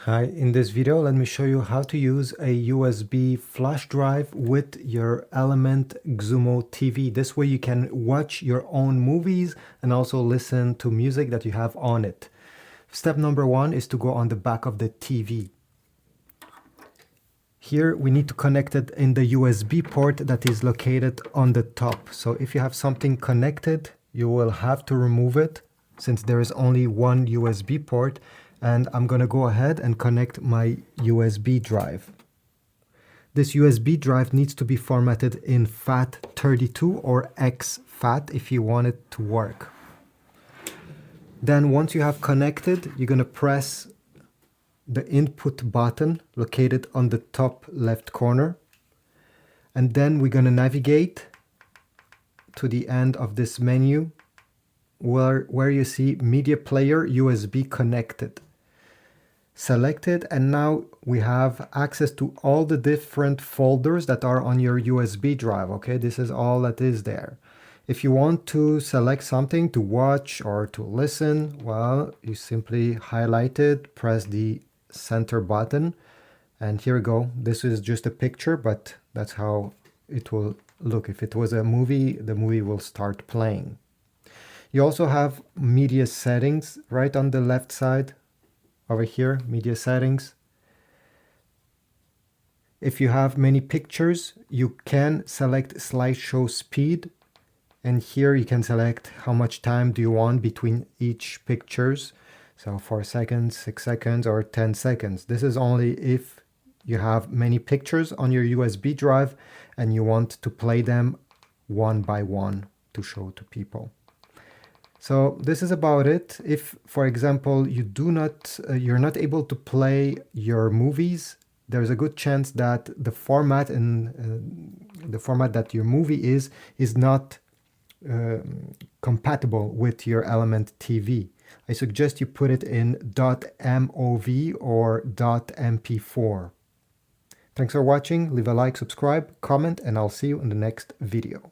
Hi, in this video, let me show you how to use a USB flash drive with your Element Xumo TV. This way you can watch your own movies and also listen to music that you have on it. Step number one is to go on the back of the TV. Here we need to connect it in the USB port that is located on the top. So if you have something connected, you will have to remove it since there is only one USB port. And I'm going to go ahead and connect my USB drive. This USB drive needs to be formatted in FAT32 or exFAT if you want it to work. Then once you have connected, you're going to press the input button located on the top left corner. And then we're going to navigate to the end of this menu where you see Media Player USB Connected. Select it, and now we have access to all the different folders that are on your USB drive. Okay, this is all that is there. If you want to select something to watch or to listen, well, you simply highlight it, press the center button, and here we go. This is just a picture, but that's how it will look. If it was a movie, the movie will start playing. You also have media settings right on the left side. Over here, media settings. If you have many pictures, you can select slideshow speed. And here you can select how much time do you want between each pictures. So 4 seconds, 6 seconds, or 10 seconds. This is only if you have many pictures on your USB drive and you want to play them one by one to show to people. So this is about it. If, for example, you're not able to play your movies, there's a good chance that the format that your movie is not compatible with your Element TV. I suggest you put it in .mov or .mp4. Thanks for watching. Leave a like, subscribe, comment, and I'll see you in the next video.